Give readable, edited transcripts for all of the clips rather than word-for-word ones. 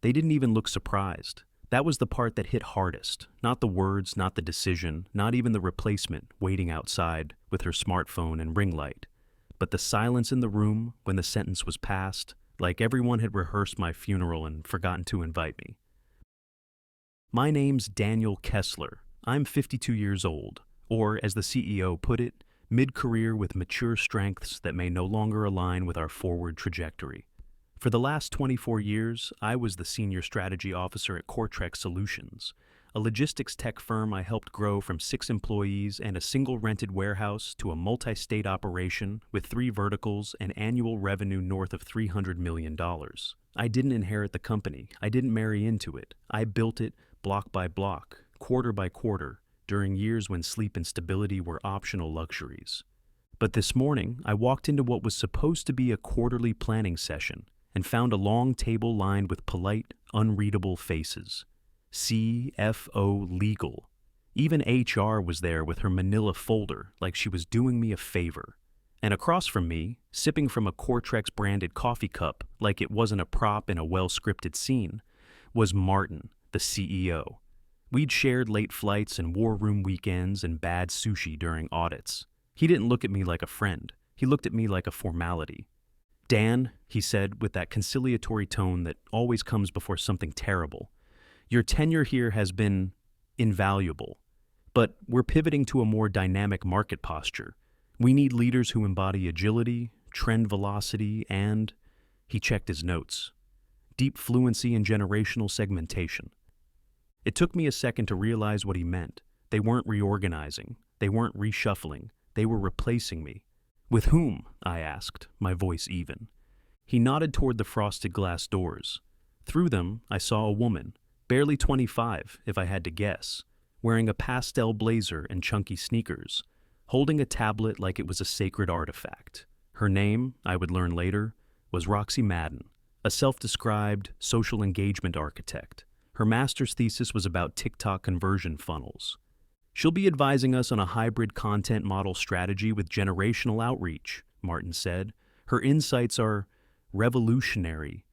They didn't even look surprised. That was the part that hit hardest. Not the words, not the decision, not even the replacement waiting outside with her smartphone and ring light. But the silence in the room when the sentence was passed, like everyone had rehearsed my funeral and forgotten to invite me. My name's Daniel Kessler. I'm 52 years old, or as the CEO put it, mid-career with mature strengths that may no longer align with our forward trajectory. For the last 24 years, I was the senior strategy officer at Cortrex Solutions, a logistics tech firm I helped grow from 6 employees and a single rented warehouse to a multi-state operation with 3 verticals and annual revenue north of $300 million. I didn't inherit the company. I didn't marry into it. I built it block by block, quarter by quarter, during years when sleep and stability were optional luxuries. But this morning, I walked into what was supposed to be a quarterly planning session and found a long table lined with polite, unreadable faces. CFO legal. Even HR was there with her manila folder like she was doing me a favor. And across from me, sipping from a Cortrex-branded coffee cup like it wasn't a prop in a well-scripted scene, was Martin, the CEO. We'd shared late flights and war room weekends and bad sushi during audits. He didn't look at me like a friend. He looked at me like a formality. Dan, he said with that conciliatory tone that always comes before something terrible, your tenure here has been invaluable, but we're pivoting to a more dynamic market posture. We need leaders who embody agility, trend velocity, and, he checked his notes, deep fluency and generational segmentation. It took me a second to realize what he meant. They weren't reorganizing. They weren't reshuffling. They were replacing me. With whom? I asked, my voice even. He nodded toward the frosted glass doors. Through them, I saw a woman, barely 25, if I had to guess, wearing a pastel blazer and chunky sneakers, holding a tablet like it was a sacred artifact. Her name, I would learn later, was Roxy Madden, a self-described social engagement architect. Her master's thesis was about TikTok conversion funnels. She'll be advising us on a hybrid content model strategy with generational outreach, Martin said. Her insights are revolutionary.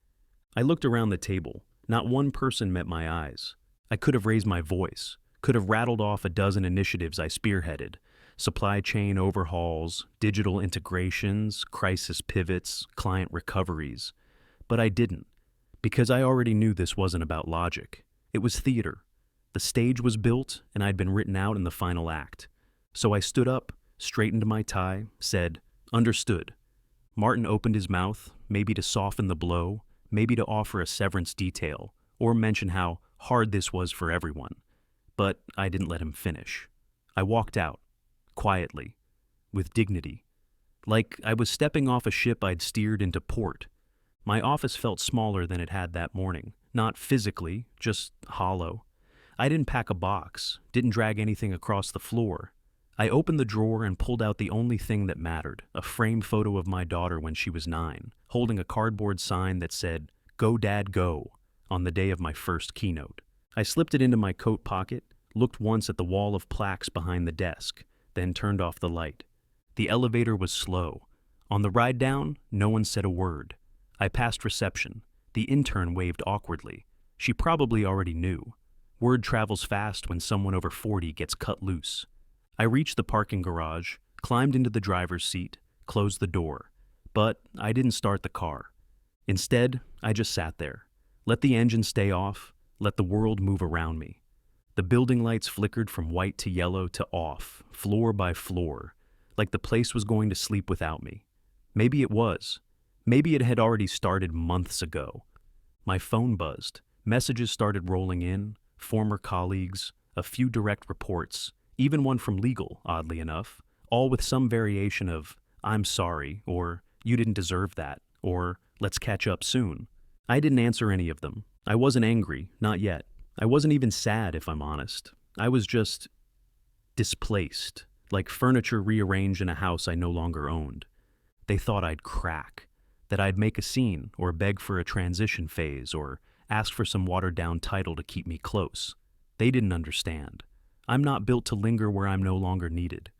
I looked around the table. Not one person met my eyes. I could have raised my voice, could have rattled off a dozen initiatives I spearheaded, supply chain overhauls, digital integrations, crisis pivots, client recoveries. But I didn't, because I already knew this wasn't about logic. It was theater. The stage was built, and I'd been written out in the final act. So I stood up, straightened my tie, said, "Understood." Martin opened his mouth, maybe to soften the blow, maybe to offer a severance detail, or mention how hard this was for everyone. But I didn't let him finish. I walked out, quietly, with dignity, like I was stepping off a ship I'd steered into port. My office felt smaller than it had that morning, not physically, just hollow. I didn't pack a box, didn't drag anything across the floor. I opened the drawer and pulled out the only thing that mattered, a framed photo of my daughter when she was 9, holding a cardboard sign that said, "Go Dad, go," on the day of my first keynote. I slipped it into my coat pocket, looked once at the wall of plaques behind the desk, then turned off the light. The elevator was slow. On the ride down, no one said a word. I passed reception. The intern waved awkwardly. She probably already knew. Word travels fast when someone over 40 gets cut loose. I reached the parking garage, climbed into the driver's seat, closed the door. But I didn't start the car. Instead, I just sat there. Let the engine stay off, let the world move around me. The building lights flickered from white to yellow to off, floor by floor, like the place was going to sleep without me. Maybe it was. Maybe it had already started months ago. My phone buzzed. Messages started rolling in, former colleagues, a few direct reports, even one from legal, oddly enough, all with some variation of, "I'm sorry," or "You didn't deserve that," or "Let's catch up soon." I didn't answer any of them. I wasn't angry, not yet. I wasn't even sad, if I'm honest. I was just displaced, like furniture rearranged in a house I no longer owned. They thought I'd crack, that I'd make a scene or beg for a transition phase or ask for some watered-down title to keep me close. They didn't understand. I'm not built to linger where I'm no longer needed.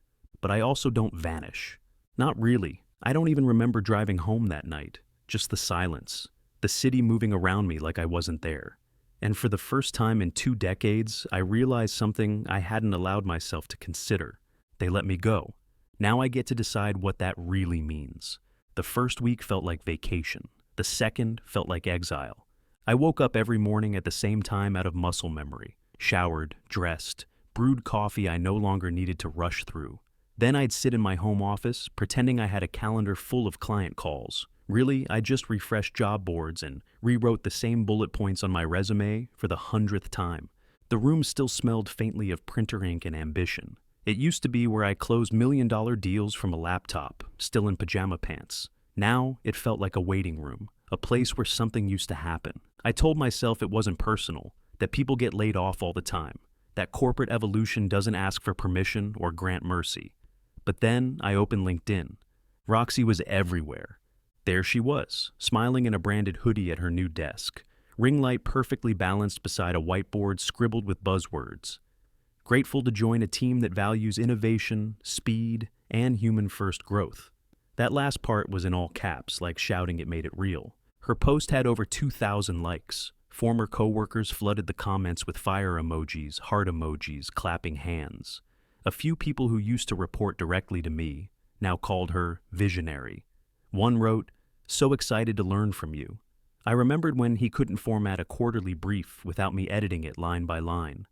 But I also don't vanish. Not really. I don't even remember driving home that night. Just the silence. the city moving around me like I wasn't there. And for the first time in 2 decades, I realized something I hadn't allowed myself to consider. They let me go. Now I get to decide what that really means. The first week felt like vacation. The second felt like exile. I woke up every morning at the same time out of muscle memory, showered, dressed, brewed coffee I no longer needed to rush through. Then I'd sit in my home office, pretending I had a calendar full of client calls. Really, I just refreshed job boards and rewrote the same bullet points on my resume for the 100th time. The room still smelled faintly of printer ink and ambition. It used to be where I closed million-dollar deals from a laptop, still in pajama pants. Now, it felt like a waiting room, a place where something used to happen. I told myself it wasn't personal, that people get laid off all the time, that corporate evolution doesn't ask for permission or grant mercy. But then I opened LinkedIn. Roxy was everywhere. There she was, smiling in a branded hoodie at her new desk, ring light perfectly balanced beside a whiteboard scribbled with buzzwords. Grateful to join a team that values innovation, speed, and human-first growth. That last part was in all caps, like shouting it made it real. Her post had over 2,000 likes. Former coworkers flooded the comments with fire emojis, heart emojis, clapping hands. A few people who used to report directly to me now called her visionary. One wrote, "So excited to learn from you." I remembered when he couldn't format a quarterly brief without me editing it line by line.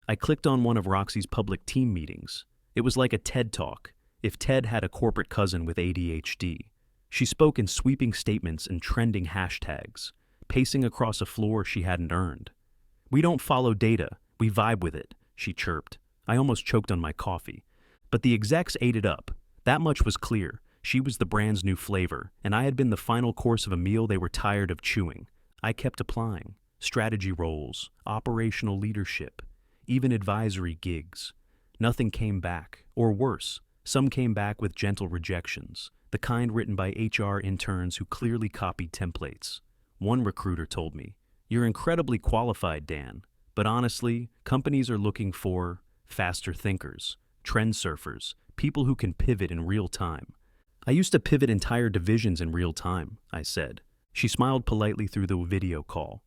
I clicked on one of Roxy's public team meetings. It was like a TED Talk, if TED had a corporate cousin with ADHD. She spoke in sweeping statements and trending hashtags, pacing across a floor she hadn't earned. "We don't follow data, we vibe with it," she chirped. I almost choked on my coffee. But the execs ate it up. That much was clear. She was the brand's new flavor, and I had been the final course of a meal they were tired of chewing. I kept applying. Strategy roles, operational leadership, even advisory gigs. Nothing came back, or worse, some came back with gentle rejections, the kind written by HR interns who clearly copied templates. One recruiter told me, "You're incredibly qualified, Dan, but honestly, companies are looking for faster thinkers, trend surfers, people who can pivot in real time." "I used to pivot entire divisions in real time," I said. She smiled politely through the video call.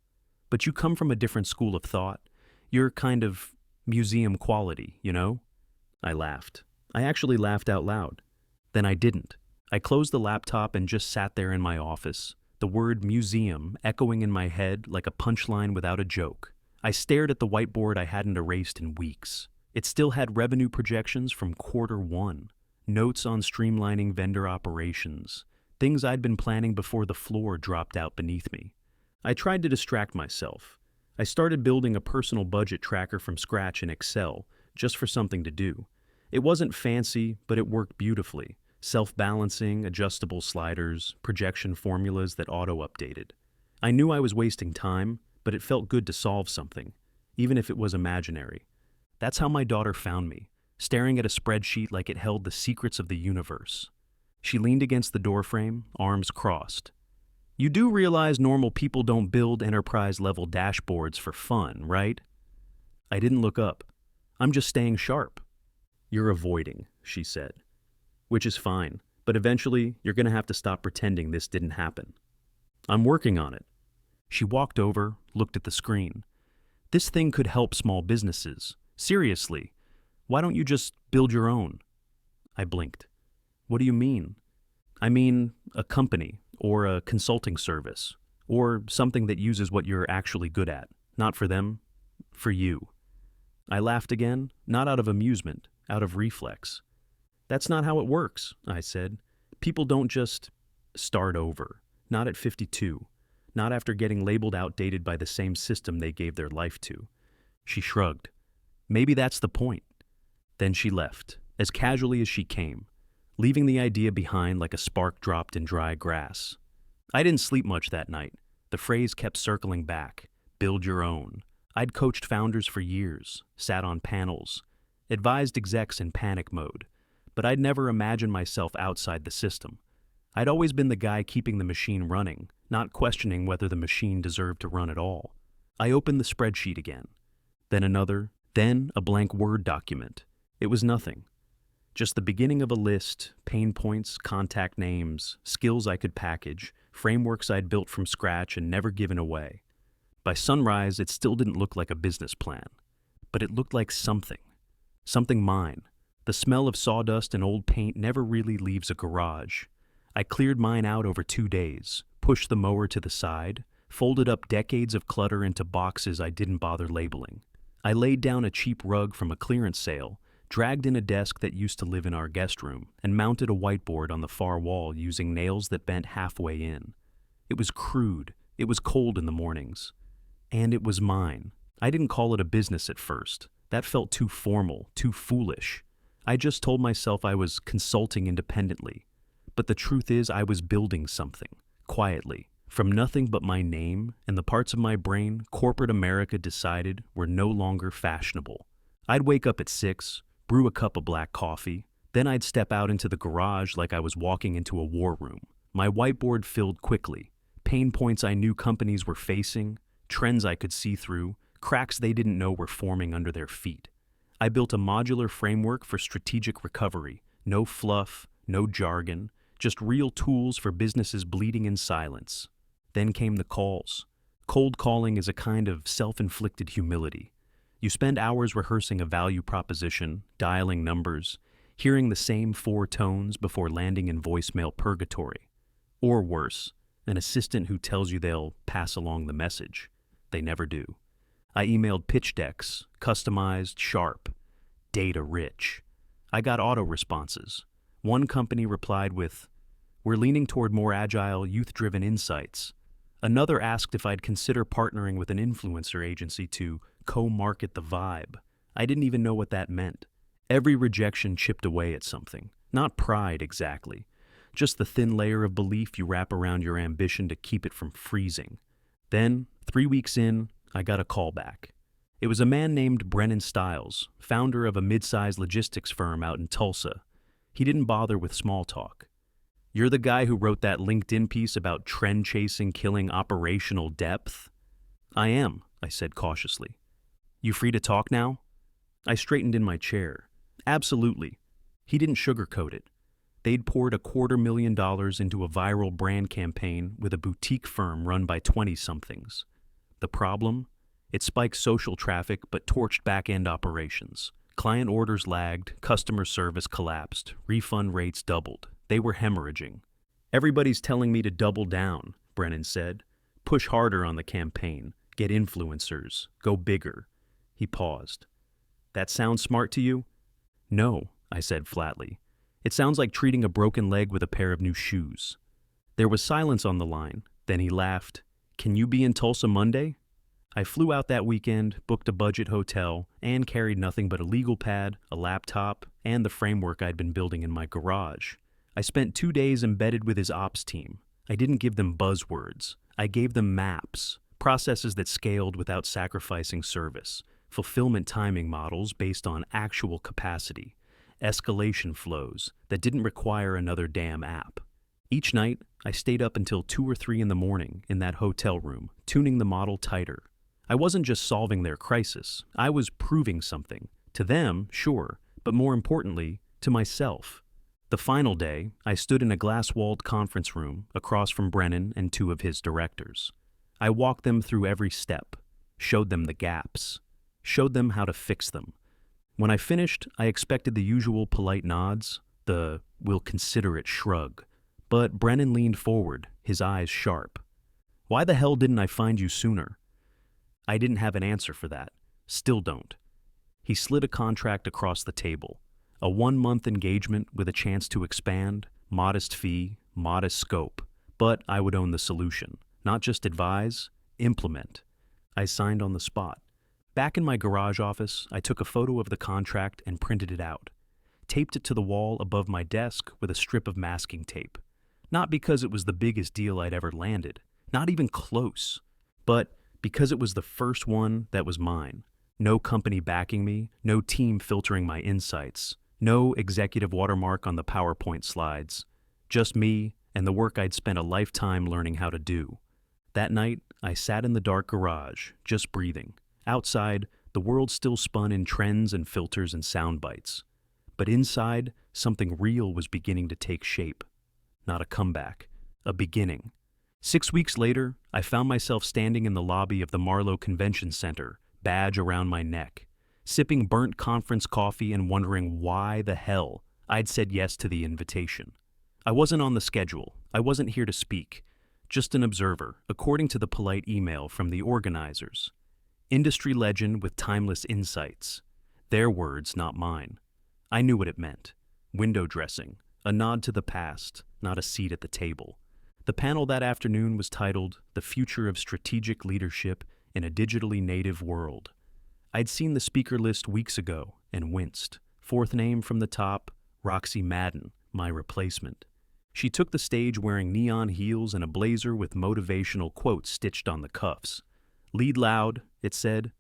"But you come from a different school of thought. You're kind of museum quality, you know?" I laughed. I actually laughed out loud. Then I didn't. I closed the laptop and just sat there in my office, the word museum echoing in my head like a punchline without a joke. I stared at the whiteboard I hadn't erased in weeks. It still had revenue projections from Q1, notes on streamlining vendor operations, things I'd been planning before the floor dropped out beneath me. I tried to distract myself. I started building a personal budget tracker from scratch in Excel, just for something to do. It wasn't fancy, but it worked beautifully. Self-balancing, adjustable sliders, projection formulas that auto-updated. I knew I was wasting time, but it felt good to solve something, even if it was imaginary. That's how my daughter found me, staring at a spreadsheet like it held the secrets of the universe. She leaned against the doorframe, arms crossed. "You do realize normal people don't build enterprise-level dashboards for fun, right?" I didn't look up. "I'm just staying sharp." "You're avoiding," she said. "Which is fine, but eventually you're going to have to stop pretending this didn't happen." "I'm working on it." She walked over, looked at the screen. "This thing could help small businesses. Seriously. Why don't you just build your own?" I blinked. "What do you mean?" "I mean, a company, or a consulting service, or something that uses what you're actually good at. Not for them, for you." I laughed again, not out of amusement, out of reflex. "That's not how it works," I said. "People don't just start over. Not at 52. Not after getting labeled outdated by the same system they gave their life to." She shrugged. "Maybe that's the point." Then she left, as casually as she came, leaving the idea behind like a spark dropped in dry grass. I didn't sleep much that night. The phrase kept circling back. Build your own. I'd coached founders for years, sat on panels, advised execs in panic mode, but I'd never imagined myself outside the system. I'd always been the guy keeping the machine running, not questioning whether the machine deserved to run at all. I opened the spreadsheet again. Then another, then a blank Word document. It was nothing. Just the beginning of a list, pain points, contact names, skills I could package, frameworks I'd built from scratch and never given away. By sunrise, it still didn't look like a business plan, but it looked like something. Something mine. The smell of sawdust and old paint never really leaves a garage. I cleared mine out over 2 days, pushed the mower to the side, folded up decades of clutter into boxes I didn't bother labeling. I laid down a cheap rug from a clearance sale, dragged in a desk that used to live in our guest room, and mounted a whiteboard on the far wall using nails that bent halfway in. It was crude, it was cold in the mornings. And it was mine. I didn't call it a business at first. That felt too formal, too foolish. I just told myself I was consulting independently. But the truth is I was building something, quietly, from nothing but my name and the parts of my brain corporate America decided were no longer fashionable. I'd wake up at 6, brew a cup of black coffee, then I'd step out into the garage like I was walking into a war room. My whiteboard filled quickly, pain points I knew companies were facing, trends I could see through, cracks they didn't know were forming under their feet. I built a modular framework for strategic recovery, no fluff, no jargon, just real tools for businesses bleeding in silence. Then came the calls. Cold calling is a kind of self-inflicted humility. You spend hours rehearsing a value proposition, dialing numbers, hearing the same 4 tones before landing in voicemail purgatory. Or worse, an assistant who tells you they'll pass along the message. They never do. I emailed pitch decks, customized, sharp, data-rich. I got auto-responses. One company replied with, "We're leaning toward more agile, youth-driven insights." Another asked if I'd consider partnering with an influencer agency to co-market the vibe. I didn't even know what that meant. Every rejection chipped away at something. Not pride, exactly. Just the thin layer of belief you wrap around your ambition to keep it from freezing. Then, 3 weeks in, I got a call back. It was a man named Brennan Stiles, founder of a mid-sized logistics firm out in Tulsa. He didn't bother with small talk. "You're the guy who wrote that LinkedIn piece about trend chasing killing operational depth?" "I am," I said cautiously. "You free to talk now?" I straightened in my chair. "Absolutely." He didn't sugarcoat it. They'd poured $250,000 into a viral brand campaign with a boutique firm run by 20-somethings. The problem? It spiked social traffic but torched back-end operations. Client orders lagged, customer service collapsed, refund rates doubled. They were hemorrhaging. "Everybody's telling me to double down," Brennan said. "Push harder on the campaign, get influencers, go bigger." He paused. "That sounds smart to you?" "No," I said flatly. "It sounds like treating a broken leg with a pair of new shoes." There was silence on the line. Then he laughed. "Can you be in Tulsa Monday?" I flew out that weekend, booked a budget hotel, and carried nothing but a legal pad, a laptop, and the framework I'd been building in my garage. I spent 2 days embedded with his ops team. I didn't give them buzzwords. I gave them maps, processes that scaled without sacrificing service, fulfillment timing models based on actual capacity, escalation flows that didn't require another damn app. Each night, I stayed up until 2 or 3 in the morning in that hotel room, tuning the model tighter. I wasn't just solving their crisis, I was proving something. To them, sure, but more importantly, to myself. The final day, I stood in a glass-walled conference room across from Brennan and 2 of his directors. I walked them through every step, showed them the gaps, showed them how to fix them. When I finished, I expected the usual polite nods, the "we'll consider it" shrug. But Brennan leaned forward, his eyes sharp. "Why the hell didn't I find you sooner?" I didn't have an answer for that. Still don't. He slid a contract across the table. A 1-month engagement with a chance to expand, modest fee, modest scope. But I would own the solution. Not just advise, implement. I signed on the spot. Back in my garage office, I took a photo of the contract and printed it out. Taped it to the wall above my desk with a strip of masking tape. Not because it was the biggest deal I'd ever landed. Not even close. But because it was the first one that was mine. No company backing me, no team filtering my insights, no executive watermark on the PowerPoint slides. Just me and the work I'd spent a lifetime learning how to do. That night, I sat in the dark garage, just breathing. Outside, the world still spun in trends and filters and sound bites. But inside, something real was beginning to take shape. Not a comeback, a beginning. 6 weeks later, I found myself standing in the lobby of the Marlow Convention Center, badge around my neck, sipping burnt conference coffee and wondering why the hell I'd said yes to the invitation. I wasn't on the schedule. I wasn't here to speak. Just an observer, according to the polite email from the organizers. Industry legend with timeless insights. Their words, not mine. I knew what it meant. Window dressing, a nod to the past, not a seat at the table. The panel that afternoon was titled The Future of Strategic Leadership in a Digitally Native World. I'd seen the speaker list weeks ago and winced. Fourth name from the top, Roxy Madden, my replacement. She took the stage wearing neon heels and a blazer with motivational quotes stitched on the cuffs. Lead loud, it said.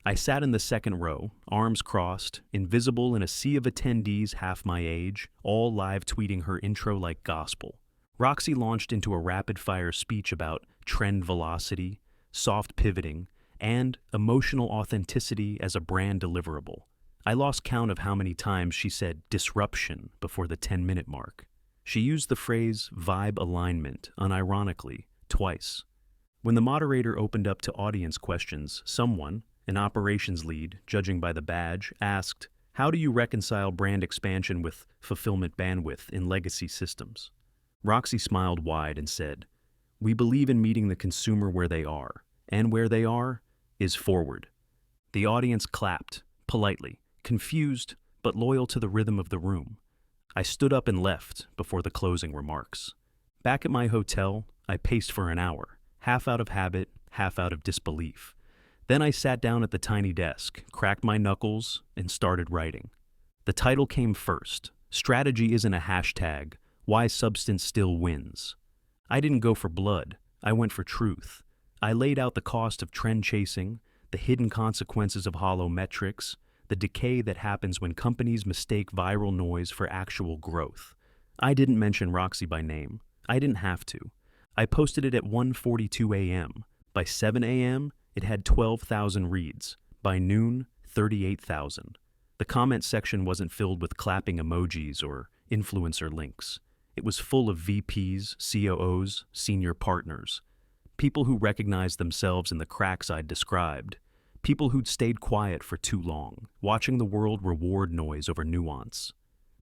I sat in the second row, arms crossed, invisible in a sea of attendees half my age, all live tweeting her intro like gospel. Roxy launched into a rapid-fire speech about trend velocity, soft pivoting, and emotional authenticity as a brand deliverable. I lost count of how many times she said disruption before the 10-minute mark. She used the phrase vibe alignment unironically twice. When the moderator opened up to audience questions, someone, an operations lead, judging by the badge, asked, "How do you reconcile brand expansion with fulfillment bandwidth in legacy systems?" Roxy smiled wide and said, "We believe in meeting the consumer where they are, and where they are is forward." The audience clapped, politely, confused, but loyal to the rhythm of the room. I stood up and left before the closing remarks. Back at my hotel, I paced for an hour, half out of habit, half out of disbelief. Then I sat down at the tiny desk, cracked my knuckles, and started writing. The title came first. Strategy isn't a hashtag. Why substance still wins. I didn't go for blood. I went for truth. I laid out the cost of trend chasing, the hidden consequences of hollow metrics, the decay that happens when companies mistake viral noise for actual growth. I didn't mention Roxy by name. I didn't have to. I posted it at 1:42 a.m. By 7 a.m., it had 12,000 reads. By noon, 38,000. The comment section wasn't filled with clapping emojis or influencer links. It was full of VPs, COOs, senior partners. People who recognized themselves in the cracks I'd described. People who'd stayed quiet for too long, watching the world reward noise over nuance.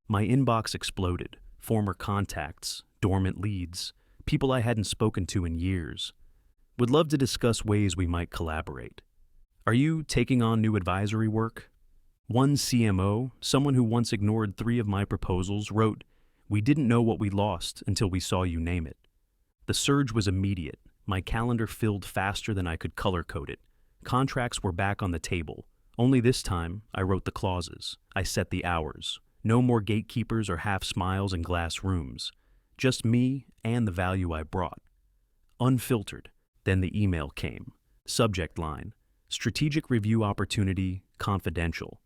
My inbox exploded. Former contacts, dormant leads, people I hadn't spoken to in years. Would love to discuss ways we might collaborate. Are you taking on new advisory work? One CMO, someone who once ignored 3 of my proposals, wrote, "We didn't know what we lost until we saw you name it." The surge was immediate. My calendar filled faster than I could color-code it. Contracts were back on the table. Only this time, I wrote the clauses. I set the hours. No more gatekeepers or half smiles in glass rooms. Just me and the value I brought. Unfiltered. Then the email came. Subject line: Strategic Review Opportunity, Confidential.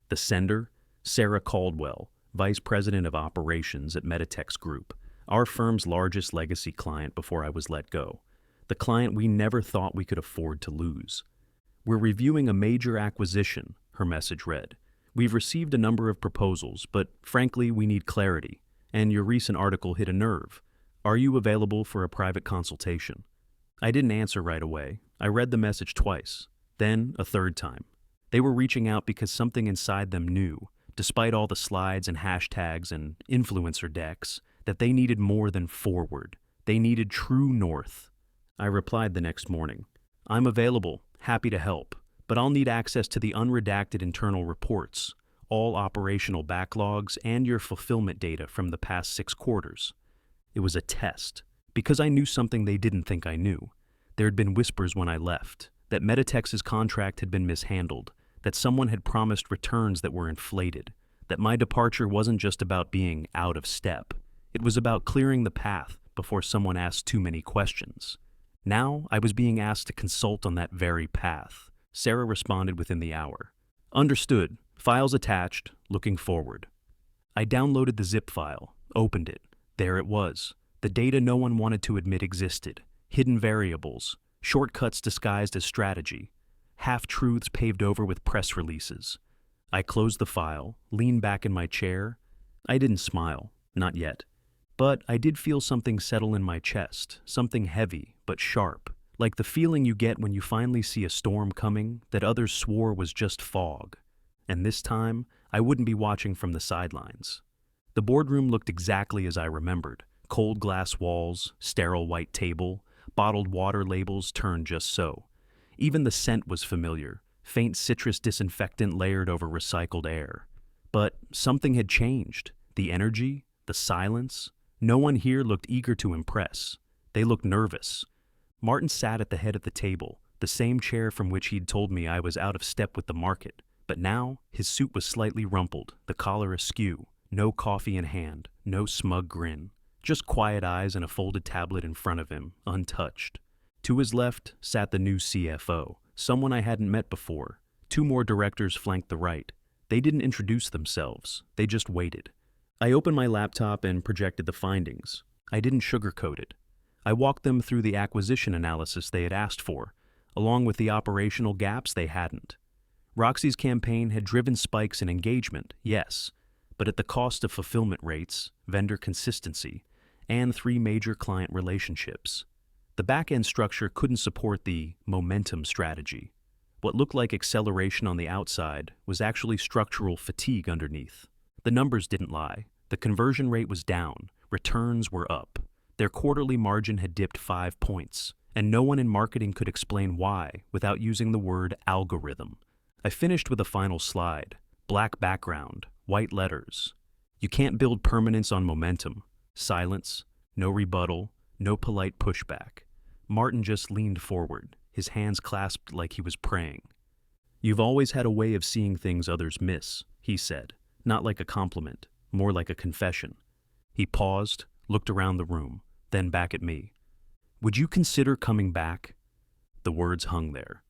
The sender: Sarah Caldwell, Vice President of Operations at Meditex Group, our firm's largest legacy client before I was let go. The client we never thought we could afford to lose. "We're reviewing a major acquisition," her message read. "We've received a number of proposals, but frankly, we need clarity. And your recent article hit a nerve. Are you available for a private consultation?" I didn't answer right away. I read the message twice, then a third time. They were reaching out because something inside them knew, despite all the slides and hashtags and influencer decks, that they needed more than forward. They needed true north. I replied the next morning. "I'm available, happy to help, but I'll need access to the unredacted internal reports, all operational backlogs, and your fulfillment data from the past 6 quarters. It was a test, because I knew something they didn't think I knew. There had been whispers when I left, that Meditex's contract had been mishandled, that someone had promised returns that were inflated, that my departure wasn't just about being out of step. It was about clearing the path before someone asked too many questions. Now I was being asked to consult on that very path. Sarah responded within the hour. "Understood. Files attached. Looking forward." I downloaded the zip file, opened it. There it was. The data no one wanted to admit existed. Hidden variables. Shortcuts disguised as strategy. Half-truths paved over with press releases. I closed the file, leaned back in my chair. I didn't smile. Not yet. But I did feel something settle in my chest, something heavy but sharp, like the feeling you get when you finally see a storm coming that others swore was just fog. And this time, I wouldn't be watching from the sidelines. The boardroom looked exactly as I remembered. Cold glass walls, sterile white table, bottled water labels turned just so. Even the scent was familiar, faint citrus disinfectant layered over recycled air. But something had changed. The energy, the silence. No one here looked eager to impress. They looked nervous. Martin sat at the head of the table, the same chair from which he'd told me I was out of step with the market. But now, his suit was slightly rumpled, the collar askew, no coffee in hand, no smug grin. Just quiet eyes and a folded tablet in front of him, untouched. To his left sat the new CFO, someone I hadn't met before. Two more directors flanked the right. They didn't introduce themselves, they just waited. I opened my laptop and projected the findings. I didn't sugarcoat it. I walked them through the acquisition analysis they had asked for, along with the operational gaps they hadn't. Roxy's campaign had driven spikes in engagement, yes, but at the cost of fulfillment rates, vendor consistency, and 3 major client relationships. The back-end structure couldn't support the momentum strategy. What looked like acceleration on the outside was actually structural fatigue underneath. The numbers didn't lie. The conversion rate was down. Returns were up. Their quarterly margin had dipped 5 points, and no one in marketing could explain why without using the word algorithm. I finished with a final slide. Black background, white letters. You can't build permanence on momentum. Silence, no rebuttal, no polite pushback. Martin just leaned forward, his hands clasped like he was praying. "You've always had a way of seeing things others miss," he said, not like a compliment, more like a confession. He paused, looked around the room, then back at me. "Would you consider coming back?" The words hung there.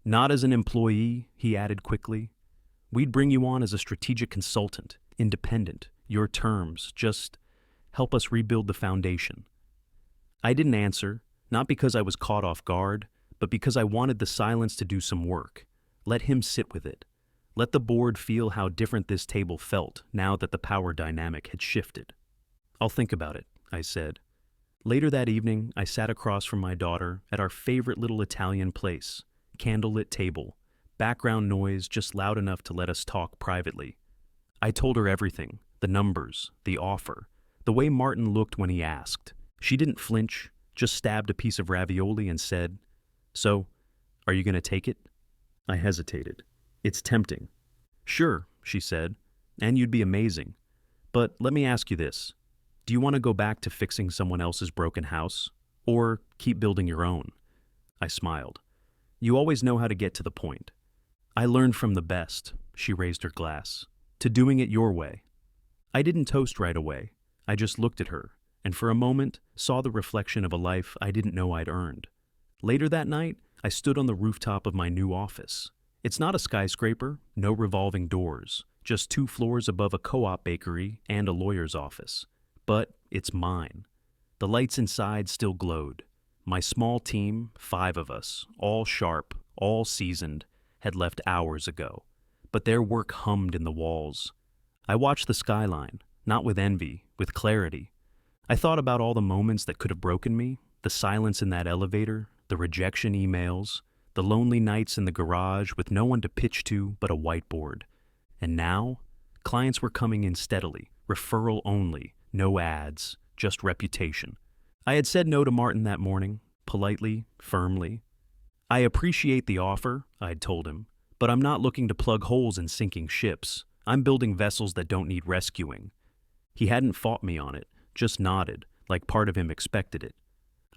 "Not as an employee," he added quickly. "We'd bring you on as a strategic consultant, independent, your terms, just help us rebuild the foundation." I didn't answer, not because I was caught off guard, but because I wanted the silence to do some work. Let him sit with it. Let the board feel how different this table felt now that the power dynamic had shifted. "I'll think about it," I said. Later that evening, I sat across from my daughter at our favorite little Italian place, candlelit table, background noise just loud enough to let us talk privately. I told her everything, the numbers, the offer, the way Martin looked when he asked. She didn't flinch, just stabbed a piece of ravioli and said, "So, are you going to take it?" I hesitated. "It's tempting." "Sure," she said, "and you'd be amazing. But let me ask you this. Do you want to go back to fixing someone else's broken house? Or keep building your own?" I smiled. "You always know how to get to the point." "I learned from the best," she raised her glass, "to doing it your way." I didn't toast right away. I just looked at her, and for a moment saw the reflection of a life I didn't know I'd earned. Later that night, I stood on the rooftop of my new office. It's not a skyscraper, no revolving doors, just 2 floors above a co-op bakery and a lawyer's office. But it's mine. The lights inside still glowed. My small team, 5 of us, all sharp, all seasoned, had left hours ago. But their work hummed in the walls. I watched the skyline, not with envy, with clarity. I thought about all the moments that could have broken me, the silence in that elevator, the rejection emails, the lonely nights in the garage with no one to pitch to but a whiteboard. And now, clients were coming in steadily, referral only, no ads, just reputation. I had said no to Martin that morning, politely, firmly. "I appreciate the offer," I'd told him, "but I'm not looking to plug holes in sinking ships. I'm building vessels that don't need rescuing." He hadn't fought me on it, just nodded, like part of him expected it.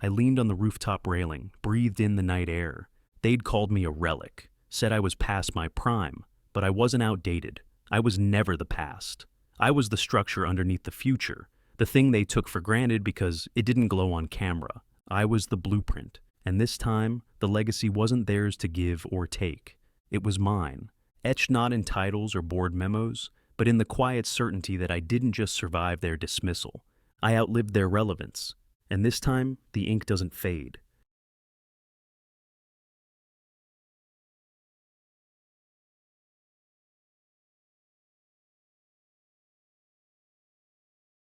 I leaned on the rooftop railing, breathed in the night air. They'd called me a relic, said I was past my prime, but I wasn't outdated. I was never the past. I was the structure underneath the future, the thing they took for granted because it didn't glow on camera. I was the blueprint, and this time, the legacy wasn't theirs to give or take. It was mine, etched not in titles or board memos, but in the quiet certainty that I didn't just survive their dismissal. I outlived their relevance, and this time, the ink doesn't fade.